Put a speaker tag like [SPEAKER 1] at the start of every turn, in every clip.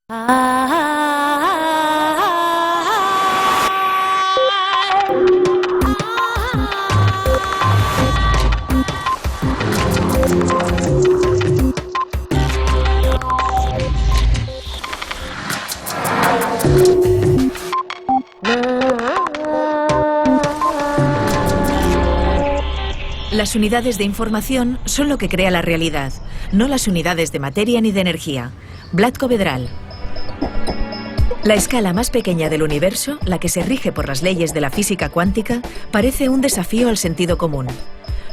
[SPEAKER 1] Las unidades de información son lo que crea la realidad, no las unidades de materia ni de energía. Vlatko Vedral. La escala más pequeña del universo, la que se rige por las leyes de la física cuántica, parece un desafío al sentido común.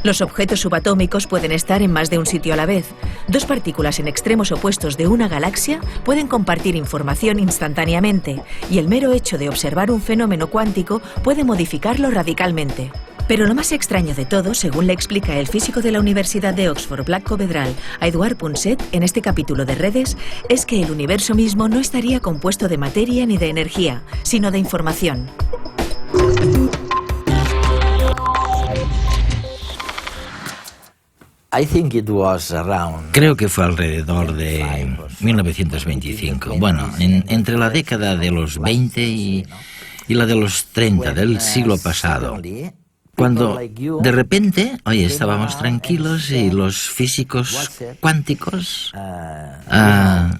[SPEAKER 1] Los objetos subatómicos pueden estar en más de un sitio a la vez. Dos partículas en extremos opuestos de una galaxia pueden compartir información instantáneamente, y el mero hecho de observar un fenómeno cuántico puede modificarlo radicalmente. Pero lo más extraño de todo, según le explica el físico de la Universidad de Oxford, Vlatko Vedral, a Eduard Punset en este capítulo de Redes, es que el universo mismo no estaría compuesto de materia ni de energía, sino de información.
[SPEAKER 2] Creo que fue alrededor de 1925. Bueno, entre la década de los 20 y la de los 30 del siglo pasado. Cuando de repente, estábamos tranquilos y los físicos cuánticos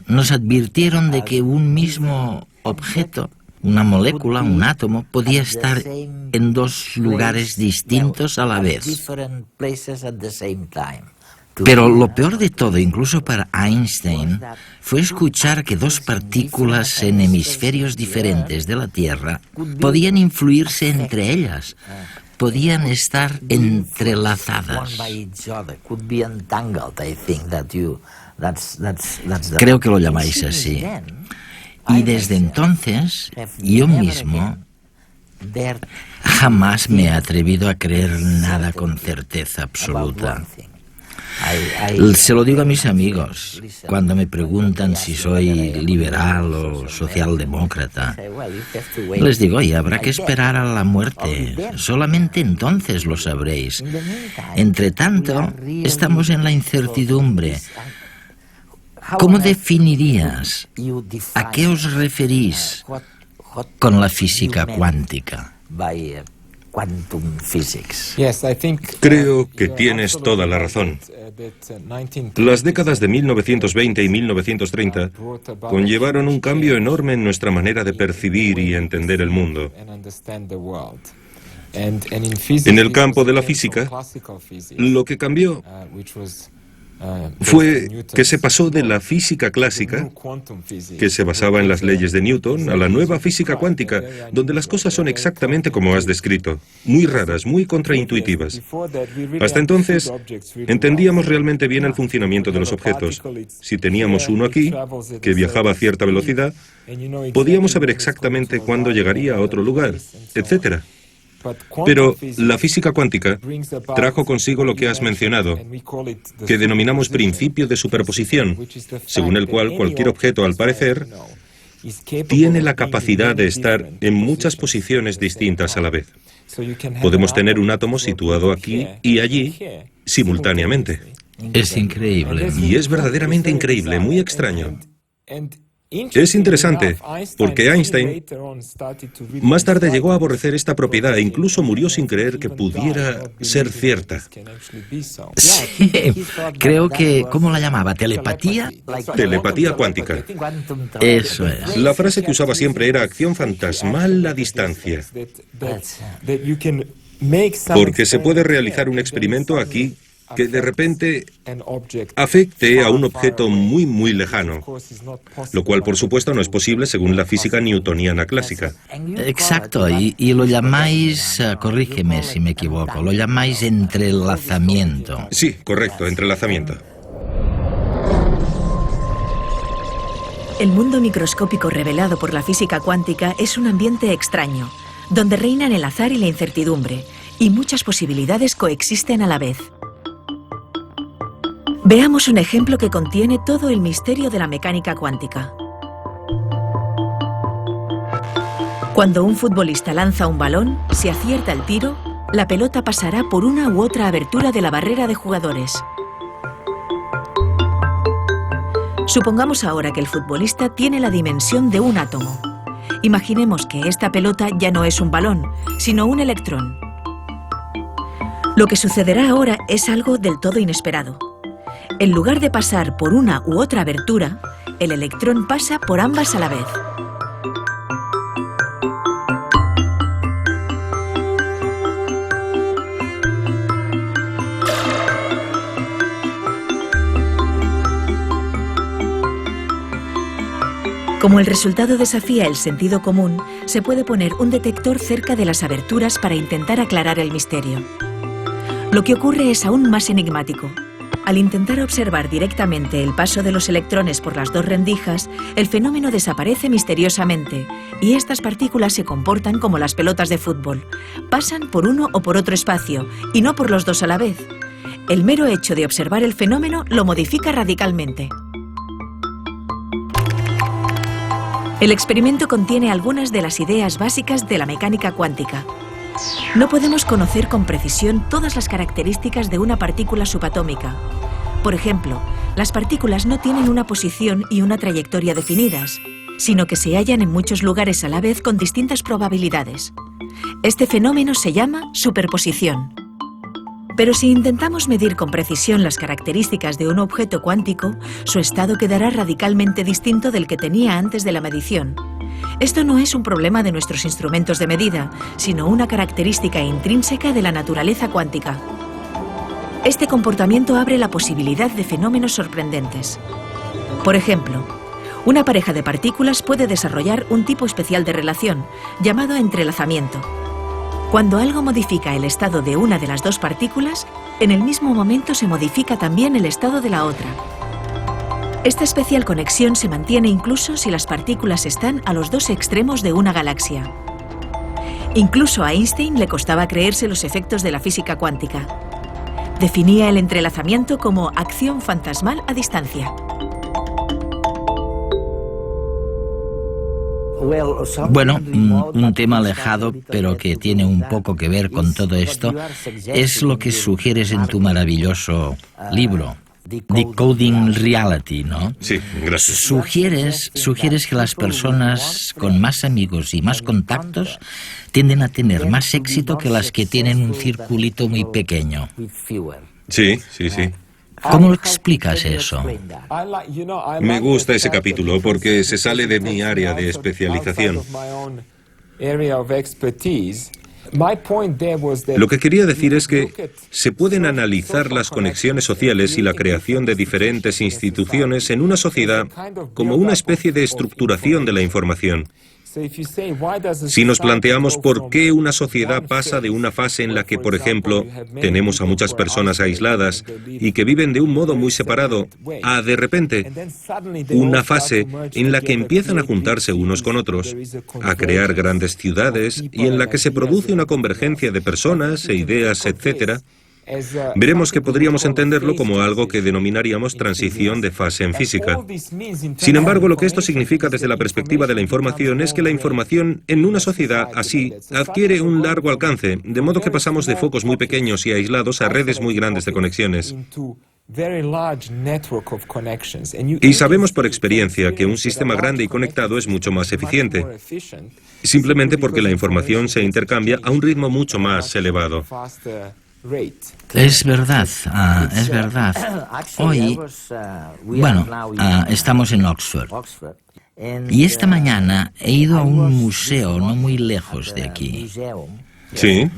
[SPEAKER 2] nos advirtieron de que un mismo objeto, una molécula, un átomo, podía estar en dos lugares distintos a la vez. Pero lo peor de todo, incluso para Einstein, fue escuchar que dos partículas en hemisferios diferentes de la Tierra podían influirse entre ellas. Podían estar entrelazadas. Creo que lo llamáis así. Y desde entonces, yo mismo jamás me he atrevido a creer nada con certeza absoluta. Se lo digo a mis amigos cuando me preguntan si soy liberal o socialdemócrata. Les digo, habrá que esperar a la muerte. Solamente entonces lo sabréis. Entre tanto, estamos en la incertidumbre. ¿Cómo definirías? ¿A qué os referís con la física cuántica?
[SPEAKER 3] Creo que tienes toda la razón. Las décadas de 1920 y 1930 conllevaron un cambio enorme en nuestra manera de percibir y entender el mundo. En el campo de la física, lo que cambió fue que se pasó de la física clásica, que se basaba en las leyes de Newton, a la nueva física cuántica, donde las cosas son exactamente como has descrito, muy raras, muy contraintuitivas. Hasta entonces, entendíamos realmente bien el funcionamiento de los objetos. Si teníamos uno aquí, que viajaba a cierta velocidad, podíamos saber exactamente cuándo llegaría a otro lugar, etc. Pero la física cuántica trajo consigo lo que has mencionado, que denominamos principio de superposición, según el cual cualquier objeto, al parecer, tiene la capacidad de estar en muchas posiciones distintas a la vez. Podemos tener un átomo situado aquí y allí simultáneamente.
[SPEAKER 2] Es increíble.
[SPEAKER 3] Y es verdaderamente increíble, muy extraño. Es interesante, porque Einstein más tarde llegó a aborrecer esta propiedad e incluso murió sin creer que pudiera ser cierta.
[SPEAKER 2] Sí, creo que, ¿cómo la llamaba? ¿Telepatía?
[SPEAKER 3] Telepatía cuántica.
[SPEAKER 2] Eso es.
[SPEAKER 3] La frase que usaba siempre era acción fantasmal a distancia. Porque se puede realizar un experimento aquí que de repente afecte a un objeto muy, muy lejano, lo cual, por supuesto, no es posible según la física newtoniana clásica.
[SPEAKER 2] Exacto, y lo llamáis, corrígeme si me equivoco, lo llamáis entrelazamiento.
[SPEAKER 3] Sí, correcto, entrelazamiento.
[SPEAKER 1] El mundo microscópico revelado por la física cuántica es un ambiente extraño, donde reinan el azar y la incertidumbre, y muchas posibilidades coexisten a la vez. Veamos un ejemplo que contiene todo el misterio de la mecánica cuántica. Cuando un futbolista lanza un balón, si acierta el tiro, la pelota pasará por una u otra abertura de la barrera de jugadores. Supongamos ahora que el futbolista tiene la dimensión de un átomo. Imaginemos que esta pelota ya no es un balón, sino un electrón. Lo que sucederá ahora es algo del todo inesperado. En lugar de pasar por una u otra abertura, el electrón pasa por ambas a la vez. Como el resultado desafía el sentido común, se puede poner un detector cerca de las aberturas para intentar aclarar el misterio. Lo que ocurre es aún más enigmático. Al intentar observar directamente el paso de los electrones por las dos rendijas, el fenómeno desaparece misteriosamente y estas partículas se comportan como las pelotas de fútbol. Pasan por uno o por otro espacio y no por los dos a la vez. El mero hecho de observar el fenómeno lo modifica radicalmente. El experimento contiene algunas de las ideas básicas de la mecánica cuántica. No podemos conocer con precisión todas las características de una partícula subatómica. Por ejemplo, las partículas no tienen una posición y una trayectoria definidas, sino que se hallan en muchos lugares a la vez con distintas probabilidades. Este fenómeno se llama superposición. Pero si intentamos medir con precisión las características de un objeto cuántico, su estado quedará radicalmente distinto del que tenía antes de la medición. Esto no es un problema de nuestros instrumentos de medida, sino una característica intrínseca de la naturaleza cuántica. Este comportamiento abre la posibilidad de fenómenos sorprendentes. Por ejemplo, una pareja de partículas puede desarrollar un tipo especial de relación, llamado entrelazamiento. Cuando algo modifica el estado de una de las dos partículas, en el mismo momento se modifica también el estado de la otra. Esta especial conexión se mantiene incluso si las partículas están a los dos extremos de una galaxia. Incluso a Einstein le costaba creerse los efectos de la física cuántica. Definía el entrelazamiento como acción fantasmal a distancia.
[SPEAKER 2] Bueno, un tema alejado, pero que tiene un poco que ver con todo esto, es lo que sugieres en tu maravilloso libro, Decoding Reality, ¿no?
[SPEAKER 3] Sí, gracias.
[SPEAKER 2] Sugieres que las personas con más amigos y más contactos tienden a tener más éxito que las que tienen un circulito muy pequeño.
[SPEAKER 3] Sí, sí, sí.
[SPEAKER 2] ¿Cómo explicas eso?
[SPEAKER 3] Me gusta ese capítulo porque se sale de mi área de especialización. Lo que quería decir es que se pueden analizar las conexiones sociales y la creación de diferentes instituciones en una sociedad como una especie de estructuración de la información. Si nos planteamos por qué una sociedad pasa de una fase en la que, por ejemplo, tenemos a muchas personas aisladas y que viven de un modo muy separado, a de repente una fase en la que empiezan a juntarse unos con otros, a crear grandes ciudades y en la que se produce una convergencia de personas e ideas, etc., veremos que podríamos entenderlo como algo que denominaríamos transición de fase en física. Sin embargo, lo que esto significa desde la perspectiva de la información es que la información en una sociedad así adquiere un largo alcance, de modo que pasamos de focos muy pequeños y aislados a redes muy grandes de conexiones. Y sabemos por experiencia que un sistema grande y conectado es mucho más eficiente, simplemente porque la información se intercambia a un ritmo mucho más elevado.
[SPEAKER 2] Es verdad, es verdad. Hoy, estamos en Oxford. Y esta mañana he ido a un museo no muy lejos de aquí.
[SPEAKER 3] Sí.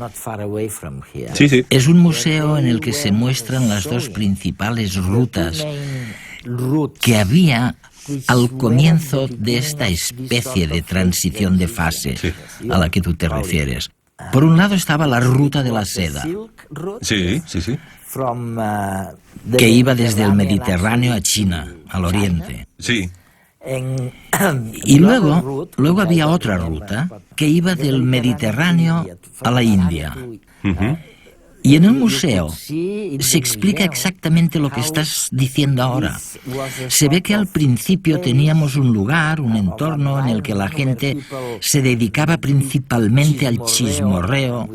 [SPEAKER 3] Sí, sí.
[SPEAKER 2] Es un museo en el que se muestran las dos principales rutas que había al comienzo de esta especie de transición de fase a la que tú te refieres. Por un lado estaba la ruta de la seda.
[SPEAKER 3] Sí, sí, sí.
[SPEAKER 2] Que iba desde el Mediterráneo a China, al oriente.
[SPEAKER 3] Sí.
[SPEAKER 2] Y luego había otra ruta que iba del Mediterráneo a la India. Y en el museo se explica exactamente lo que estás diciendo ahora. Se ve que al principio teníamos un lugar, un entorno en el que la gente se dedicaba principalmente al chismorreo,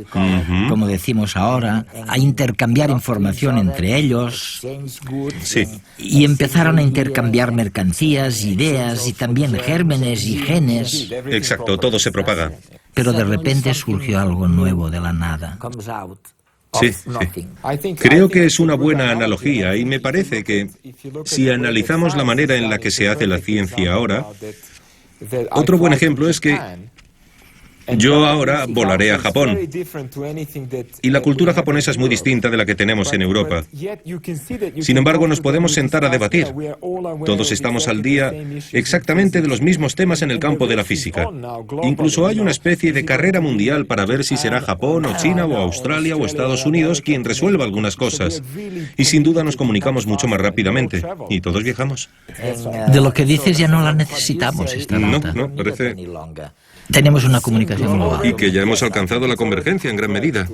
[SPEAKER 2] como decimos ahora, a intercambiar información entre ellos.
[SPEAKER 3] Sí.
[SPEAKER 2] Y empezaron a intercambiar mercancías, ideas y también gérmenes y genes.
[SPEAKER 3] Exacto, todo se propaga.
[SPEAKER 2] Pero de repente surgió algo nuevo de la nada.
[SPEAKER 3] Sí, sí. Creo que es una buena analogía y me parece que si analizamos la manera en la que se hace la ciencia ahora, otro buen ejemplo es que yo ahora volaré a Japón y la cultura japonesa es muy distinta de la que tenemos en Europa. Sin embargo, nos podemos sentar a debatir. Todos estamos al día exactamente de los mismos temas en el campo de la física. Incluso hay una especie de carrera mundial para ver si será Japón o China o Australia o Estados Unidos quien resuelva algunas cosas. Y sin duda nos comunicamos mucho más rápidamente. Y todos viajamos.
[SPEAKER 2] De lo que dices ya no la necesitamos esta ruta.
[SPEAKER 3] No, parece...
[SPEAKER 2] Tenemos una comunicación global.
[SPEAKER 3] Y que ya hemos alcanzado la convergencia en gran medida.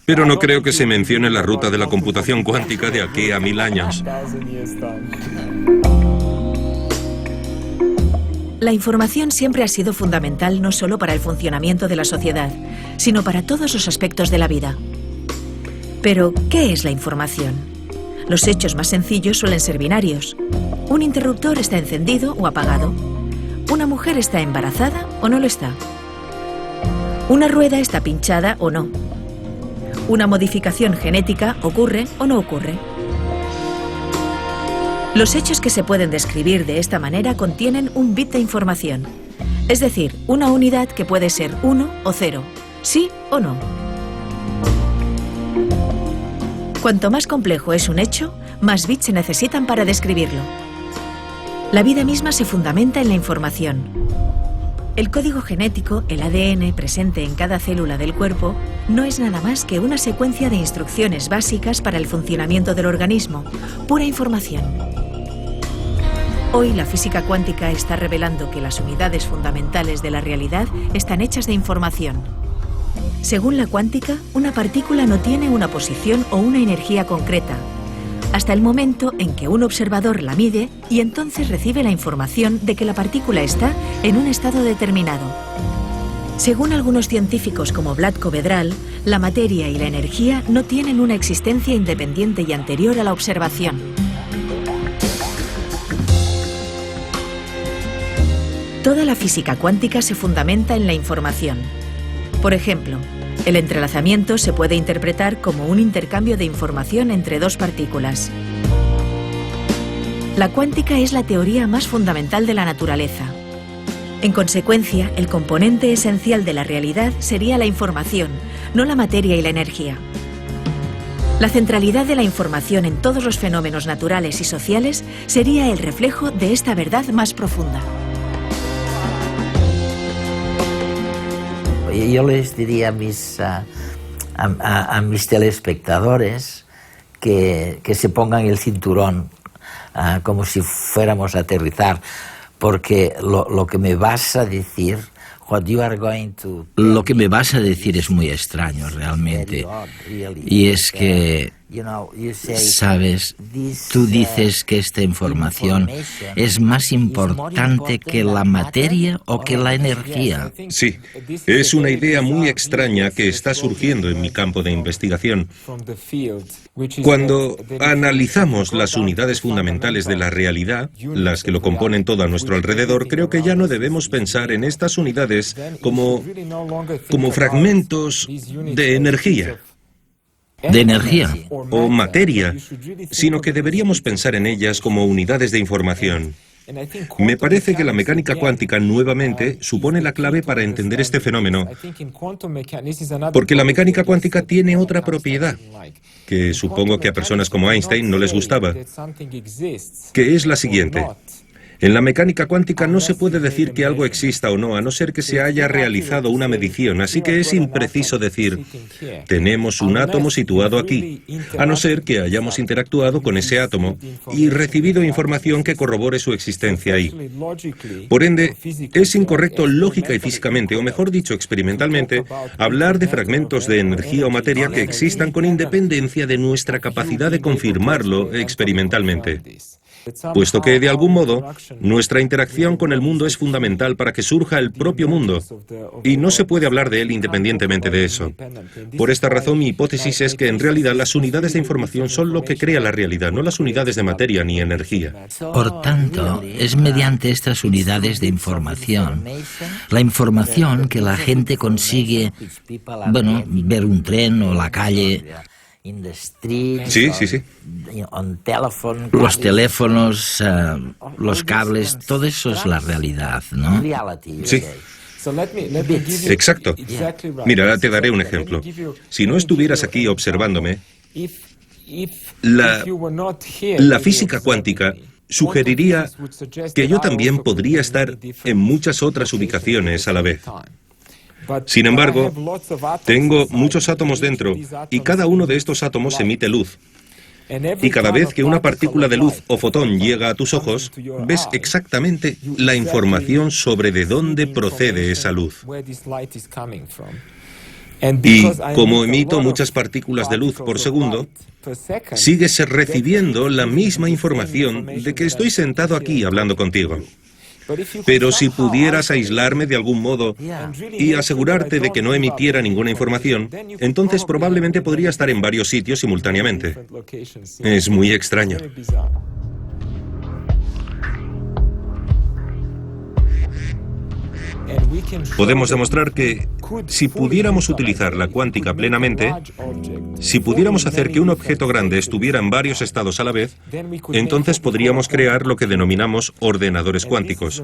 [SPEAKER 3] Pero no creo que se mencione la ruta de la computación cuántica de aquí a 1000 años.
[SPEAKER 1] La información siempre ha sido fundamental no solo para el funcionamiento de la sociedad, sino para todos los aspectos de la vida. Pero, ¿qué es la información? Los hechos más sencillos suelen ser binarios. Un interruptor está encendido o apagado. ¿Una mujer está embarazada o no lo está? ¿Una rueda está pinchada o no? ¿Una modificación genética ocurre o no ocurre? Los hechos que se pueden describir de esta manera contienen un bit de información, es decir, una unidad que puede ser 1 o 0, sí o no. Cuanto más complejo es un hecho, más bits se necesitan para describirlo. La vida misma se fundamenta en la información. El código genético, el ADN, presente en cada célula del cuerpo, no es nada más que una secuencia de instrucciones básicas para el funcionamiento del organismo, pura información. Hoy la física cuántica está revelando que las unidades fundamentales de la realidad están hechas de información. Según la cuántica, una partícula no tiene una posición o una energía concreta, hasta el momento en que un observador la mide y entonces recibe la información de que la partícula está en un estado determinado. Según algunos científicos como Vlatko Vedral, la materia y la energía no tienen una existencia independiente y anterior a la observación. Toda la física cuántica se fundamenta en la información. Por ejemplo, el entrelazamiento se puede interpretar como un intercambio de información entre dos partículas. La cuántica es la teoría más fundamental de la naturaleza. En consecuencia, el componente esencial de la realidad sería la información, no la materia y la energía. La centralidad de la información en todos los fenómenos naturales y sociales sería el reflejo de esta verdad más profunda.
[SPEAKER 4] Yo les diría a mis telespectadores que se pongan el cinturón como si fuéramos a aterrizar, porque lo que me vas a decir,
[SPEAKER 2] lo que me vas a decir es muy extraño realmente, y es que, sabes, tú dices que esta información es más importante que la materia o que la energía.
[SPEAKER 3] Sí, es una idea muy extraña que está surgiendo en mi campo de investigación. Cuando analizamos las unidades fundamentales de la realidad, las que lo componen todo a nuestro alrededor, creo que ya no debemos pensar en estas unidades como fragmentos de energía.
[SPEAKER 2] ¿De energía?
[SPEAKER 3] O materia, sino que deberíamos pensar en ellas como unidades de información. Me parece que la mecánica cuántica nuevamente supone la clave para entender este fenómeno, porque la mecánica cuántica tiene otra propiedad, que supongo que a personas como Einstein no les gustaba, que es la siguiente. En la mecánica cuántica no se puede decir que algo exista o no, a no ser que se haya realizado una medición, así que es impreciso decir, tenemos un átomo situado aquí, a no ser que hayamos interactuado con ese átomo y recibido información que corrobore su existencia ahí. Por ende, es incorrecto lógica y físicamente, o mejor dicho, experimentalmente, hablar de fragmentos de energía o materia que existan con independencia de nuestra capacidad de confirmarlo experimentalmente. Puesto que, de algún modo, nuestra interacción con el mundo es fundamental para que surja el propio mundo, y no se puede hablar de él independientemente de eso. Por esta razón, mi hipótesis es que, en realidad, las unidades de información son lo que crea la realidad, no las unidades de materia ni energía.
[SPEAKER 2] Por tanto, es mediante estas unidades de información, la información que la gente consigue, ver un tren o la calle.
[SPEAKER 3] Sí.
[SPEAKER 2] Los teléfonos, los cables, todo eso es la realidad, ¿no?
[SPEAKER 3] Sí. Exacto. Mira, te daré un ejemplo. Si no estuvieras aquí observándome, la física cuántica sugeriría que yo también podría estar en muchas otras ubicaciones a la vez. Sin embargo, tengo muchos átomos dentro y cada uno de estos átomos emite luz. Y cada vez que una partícula de luz o fotón llega a tus ojos, ves exactamente la información sobre de dónde procede esa luz. Y como emito muchas partículas de luz por segundo, sigues recibiendo la misma información de que estoy sentado aquí hablando contigo. Pero si pudieras aislarme de algún modo y asegurarte de que no emitiera ninguna información, entonces probablemente podría estar en varios sitios simultáneamente. Es muy extraño. Podemos demostrar que, si pudiéramos utilizar la cuántica plenamente, si pudiéramos hacer que un objeto grande estuviera en varios estados a la vez, entonces podríamos crear lo que denominamos ordenadores cuánticos.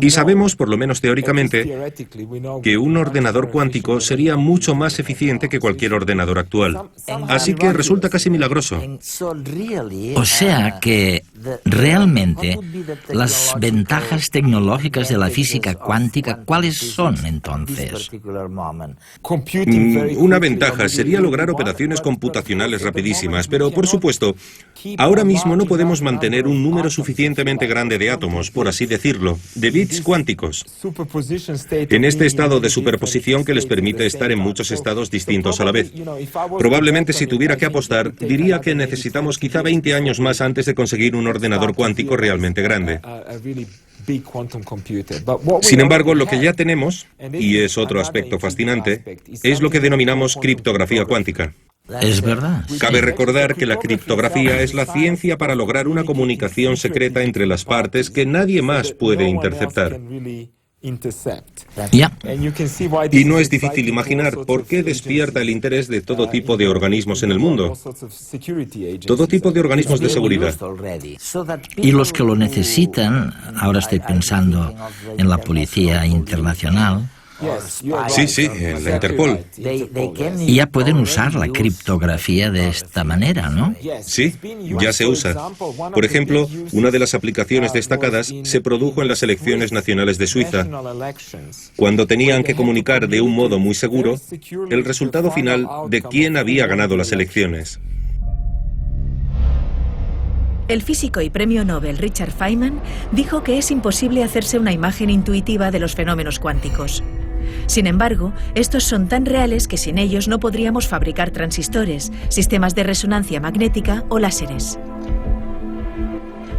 [SPEAKER 3] Y sabemos, por lo menos teóricamente, que un ordenador cuántico sería mucho más eficiente que cualquier ordenador actual. Así que resulta casi milagroso.
[SPEAKER 2] O sea que, realmente, las ventajas tecnológicas de la física cuántica, ¿cuáles son entonces?
[SPEAKER 3] Una ventaja sería lograr operaciones computacionales rapidísimas, pero por supuesto, ahora mismo no podemos mantener un número suficientemente grande de átomos, por así decirlo, de bits cuánticos, en este estado de superposición que les permite estar en muchos estados distintos a la vez. Probablemente, si tuviera que apostar, diría que necesitamos quizá 20 años más antes de conseguir un ordenador cuántico realmente grande. Sin embargo, lo que ya tenemos, y es otro aspecto fascinante, es lo que denominamos criptografía cuántica.
[SPEAKER 2] Es verdad.
[SPEAKER 3] Cabe recordar que la criptografía es la ciencia para lograr una comunicación secreta entre las partes que nadie más puede interceptar. Y no es difícil imaginar por qué despierta el interés de todo tipo de organismos en el mundo. Todo tipo de organismos de seguridad.
[SPEAKER 2] Y los que lo necesitan, ahora estoy pensando en la Policía Internacional.
[SPEAKER 3] Sí, en la Interpol.
[SPEAKER 2] Y ya pueden usar la criptografía de esta manera, ¿no?
[SPEAKER 3] Sí, ya se usa. Por ejemplo, una de las aplicaciones destacadas se produjo en las elecciones nacionales de Suiza, cuando tenían que comunicar de un modo muy seguro el resultado final de quién había ganado las elecciones.
[SPEAKER 1] El físico y premio Nobel Richard Feynman dijo que es imposible hacerse una imagen intuitiva de los fenómenos cuánticos. Sin embargo, estos son tan reales que sin ellos no podríamos fabricar transistores, sistemas de resonancia magnética o láseres.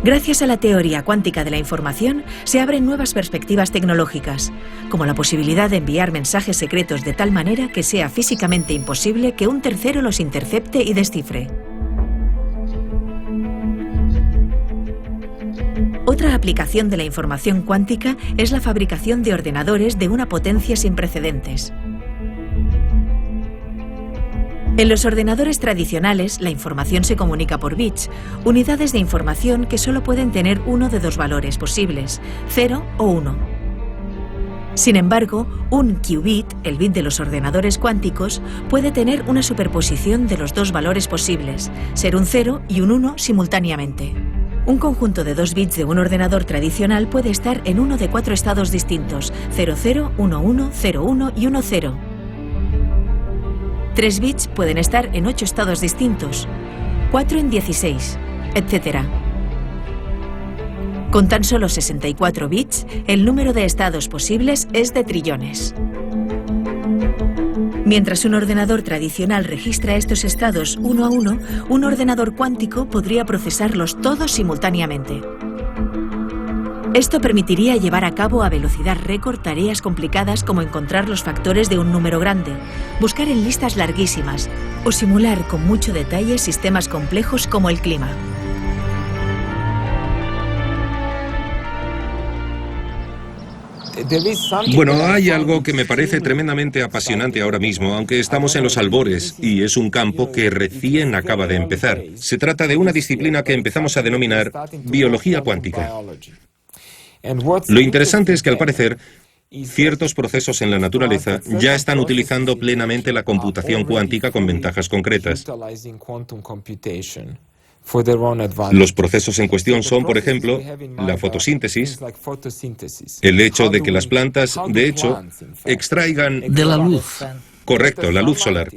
[SPEAKER 1] Gracias a la teoría cuántica de la información, se abren nuevas perspectivas tecnológicas, como la posibilidad de enviar mensajes secretos de tal manera que sea físicamente imposible que un tercero los intercepte y descifre. Otra aplicación de la información cuántica es la fabricación de ordenadores de una potencia sin precedentes. En los ordenadores tradicionales, la información se comunica por bits, unidades de información que solo pueden tener uno de dos valores posibles, 0 o 1. Sin embargo, un qubit, el bit de los ordenadores cuánticos, puede tener una superposición de los dos valores posibles, ser un 0 y un 1 simultáneamente. Un conjunto de 2 bits de un ordenador tradicional puede estar en uno de 4 estados distintos, 00, 11, 01 y 10. 3 bits pueden estar en 8 estados distintos, 4 en 16, etc. Con tan solo 64 bits, el número de estados posibles es de trillones. Mientras un ordenador tradicional registra estos estados uno a uno, un ordenador cuántico podría procesarlos todos simultáneamente. Esto permitiría llevar a cabo a velocidad récord tareas complicadas como encontrar los factores de un número grande, buscar en listas larguísimas o simular con mucho detalle sistemas complejos como el clima.
[SPEAKER 3] Bueno, hay algo que me parece tremendamente apasionante ahora mismo, aunque estamos en los albores, y es un campo que recién acaba de empezar. Se trata de una disciplina que empezamos a denominar biología cuántica. Lo interesante es que, al parecer, ciertos procesos en la naturaleza ya están utilizando plenamente la computación cuántica con ventajas concretas. Los procesos en cuestión son, por ejemplo, la fotosíntesis, el hecho de que las plantas, de hecho, extraigan
[SPEAKER 2] de la luz.
[SPEAKER 3] Correcto, la luz solar.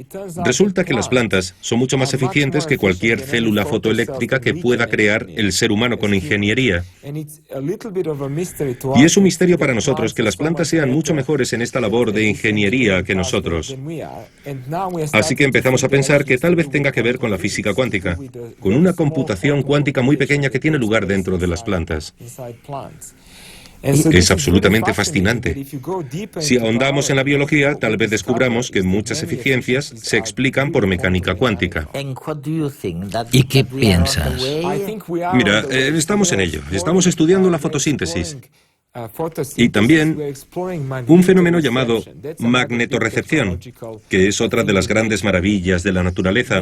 [SPEAKER 3] Resulta que las plantas son mucho más eficientes que cualquier célula fotoeléctrica que pueda crear el ser humano con ingeniería. Y es un misterio para nosotros que las plantas sean mucho mejores en esta labor de ingeniería que nosotros. Así que empezamos a pensar que tal vez tenga que ver con la física cuántica, con una computación cuántica muy pequeña que tiene lugar dentro de las plantas. Es absolutamente fascinante. Si ahondamos en la biología, tal vez descubramos que muchas eficiencias se explican por mecánica cuántica.
[SPEAKER 2] ¿Y qué piensas?
[SPEAKER 3] Mira, estamos en ello. Estamos estudiando la fotosíntesis. Y también un fenómeno llamado magnetorrecepción, que es otra de las grandes maravillas de la naturaleza,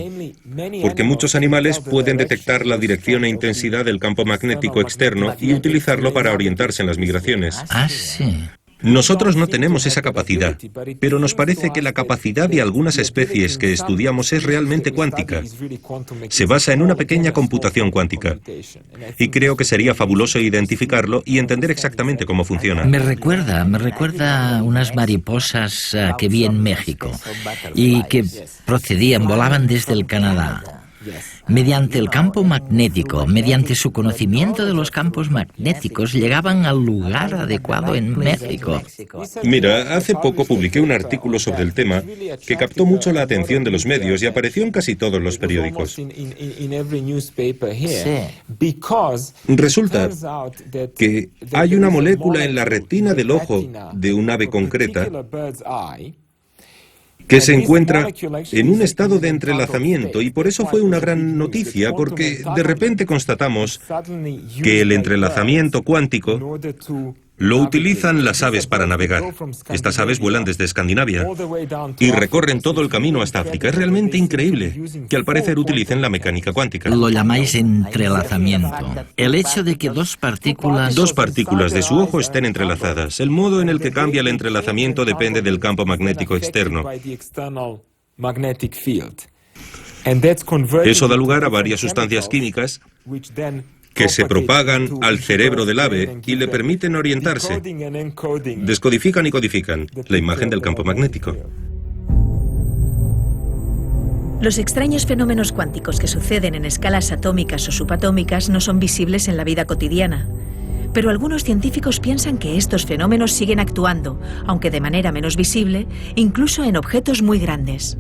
[SPEAKER 3] porque muchos animales pueden detectar la dirección e intensidad del campo magnético externo y utilizarlo para orientarse en las migraciones.
[SPEAKER 2] Ah, sí.
[SPEAKER 3] Nosotros no tenemos esa capacidad, pero nos parece que la capacidad de algunas especies que estudiamos es realmente cuántica. Se basa en una pequeña computación cuántica. Y creo que sería fabuloso identificarlo y entender exactamente cómo funciona.
[SPEAKER 2] Me recuerda unas mariposas que vi en México y que volaban desde el Canadá. Mediante el campo magnético, mediante su conocimiento de los campos magnéticos, llegaban al lugar adecuado en México.
[SPEAKER 3] Mira, hace poco publiqué un artículo sobre el tema que captó mucho la atención de los medios y apareció en casi todos los periódicos. Resulta que hay una molécula en la retina del ojo de un ave concreta que se encuentra en un estado de entrelazamiento, y por eso fue una gran noticia, porque de repente constatamos que el entrelazamiento cuántico lo utilizan las aves para navegar. Estas aves vuelan desde Escandinavia y recorren todo el camino hasta África. Es realmente increíble que al parecer utilicen la mecánica cuántica.
[SPEAKER 2] Lo llamáis entrelazamiento. El hecho de que dos partículas
[SPEAKER 3] de su ojo estén entrelazadas. El modo en el que cambia el entrelazamiento depende del campo magnético externo. Eso da lugar a varias sustancias químicas que se propagan al cerebro del ave y le permiten orientarse. Descodifican y codifican la imagen del campo magnético.
[SPEAKER 1] Los extraños fenómenos cuánticos que suceden en escalas atómicas o subatómicas no son visibles en la vida cotidiana. Pero algunos científicos piensan que estos fenómenos siguen actuando, aunque de manera menos visible, incluso en objetos muy grandes.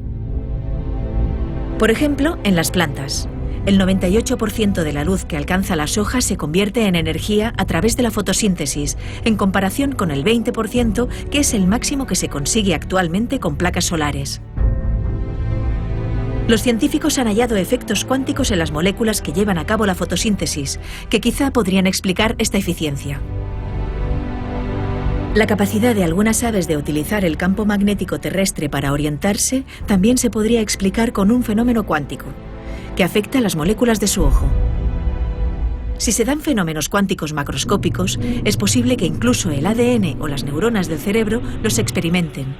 [SPEAKER 1] Por ejemplo, en las plantas. El 98% de la luz que alcanza las hojas se convierte en energía a través de la fotosíntesis, en comparación con el 20%, que es el máximo que se consigue actualmente con placas solares. Los científicos han hallado efectos cuánticos en las moléculas que llevan a cabo la fotosíntesis, que quizá podrían explicar esta eficiencia. La capacidad de algunas aves de utilizar el campo magnético terrestre para orientarse también se podría explicar con un fenómeno cuántico que afecta a las moléculas de su ojo. Si se dan fenómenos cuánticos macroscópicos, es posible que incluso el ADN o las neuronas del cerebro los experimenten.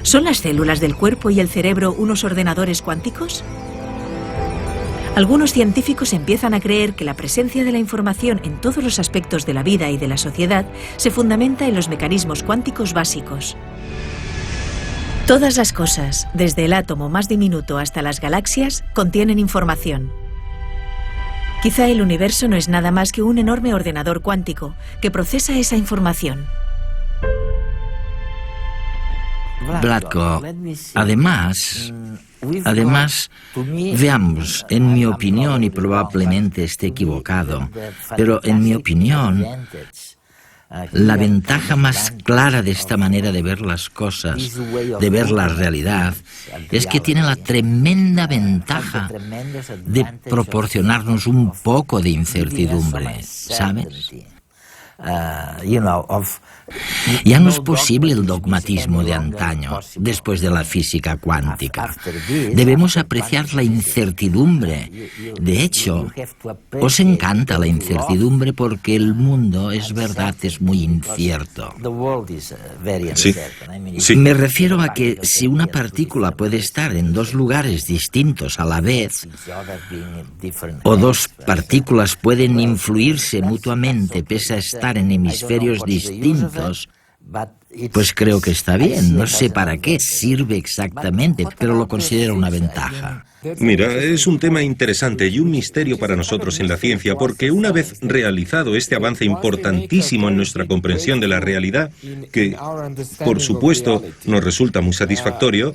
[SPEAKER 1] ¿Son las células del cuerpo y el cerebro unos ordenadores cuánticos? Algunos científicos empiezan a creer que la presencia de la información en todos los aspectos de la vida y de la sociedad se fundamenta en los mecanismos cuánticos básicos. Todas las cosas, desde el átomo más diminuto hasta las galaxias, contienen información. Quizá el universo no es nada más que un enorme ordenador cuántico que procesa esa información.
[SPEAKER 2] Vlatko, además, veamos, en mi opinión, y probablemente esté equivocado, pero en mi opinión, la ventaja más clara de esta manera de ver las cosas, de ver la realidad, es que tiene la tremenda ventaja de proporcionarnos un poco de incertidumbre, ¿sabes? Ya no es posible el dogmatismo de antaño, después de la física cuántica. Debemos apreciar la incertidumbre. De hecho, os encanta la incertidumbre porque el mundo, es verdad, es muy incierto.
[SPEAKER 3] Sí.
[SPEAKER 2] Me refiero a que si una partícula puede estar en dos lugares distintos a la vez, o dos partículas pueden influirse mutuamente pese a estar en hemisferios distintos, pues creo que está bien. No sé para qué sirve exactamente, pero lo considero una ventaja.
[SPEAKER 3] Mira, es un tema interesante y un misterio para nosotros en la ciencia, porque una vez realizado este avance importantísimo en nuestra comprensión de la realidad, que, por supuesto, nos resulta muy satisfactorio,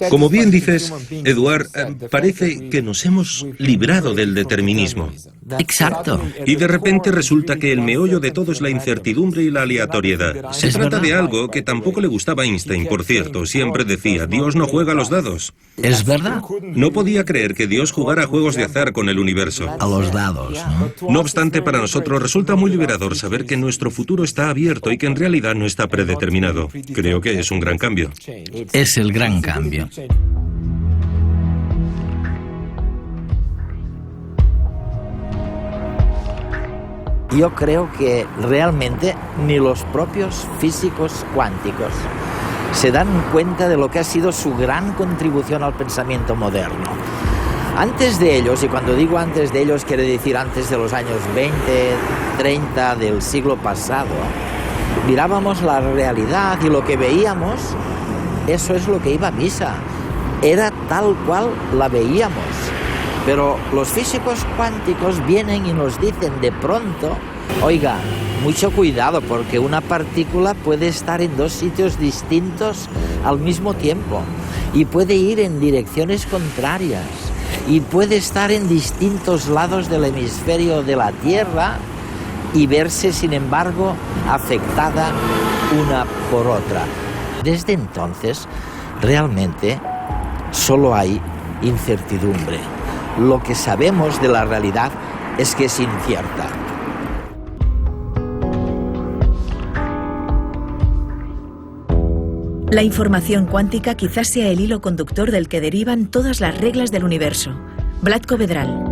[SPEAKER 3] como bien dices, Eduard, parece que nos hemos librado del determinismo.
[SPEAKER 2] Exacto.
[SPEAKER 3] Y de repente resulta que el meollo de todo es la incertidumbre y la aleatoriedad. Se trata de algo que tampoco le gustaba a Einstein, por cierto. Siempre decía, Dios no juega a los dados.
[SPEAKER 2] Es verdad.
[SPEAKER 3] No podía creer que Dios jugara juegos de azar con el universo.
[SPEAKER 2] A los dados, ¿no?
[SPEAKER 3] No obstante, para nosotros resulta muy liberador saber que nuestro futuro está abierto y que en realidad no está predeterminado. Creo que es un gran cambio.
[SPEAKER 2] Es el gran cambio.
[SPEAKER 4] Yo creo que realmente ni los propios físicos cuánticos se dan cuenta de lo que ha sido su gran contribución al pensamiento moderno. Antes de ellos, y cuando digo antes de ellos quiere decir antes de los años 20, 30 del siglo pasado, mirábamos la realidad y lo que veíamos, eso es lo que iba a misa. Era tal cual la veíamos. Pero los físicos cuánticos vienen y nos dicen de pronto, oiga, mucho cuidado porque una partícula puede estar en dos sitios distintos al mismo tiempo y puede ir en direcciones contrarias y puede estar en distintos lados del hemisferio de la Tierra y verse, sin embargo, afectada una por otra. Desde entonces, realmente, solo hay incertidumbre. Lo que sabemos de la realidad es que es incierta.
[SPEAKER 1] La información cuántica quizás sea el hilo conductor del que derivan todas las reglas del universo. Vlatko Vedral.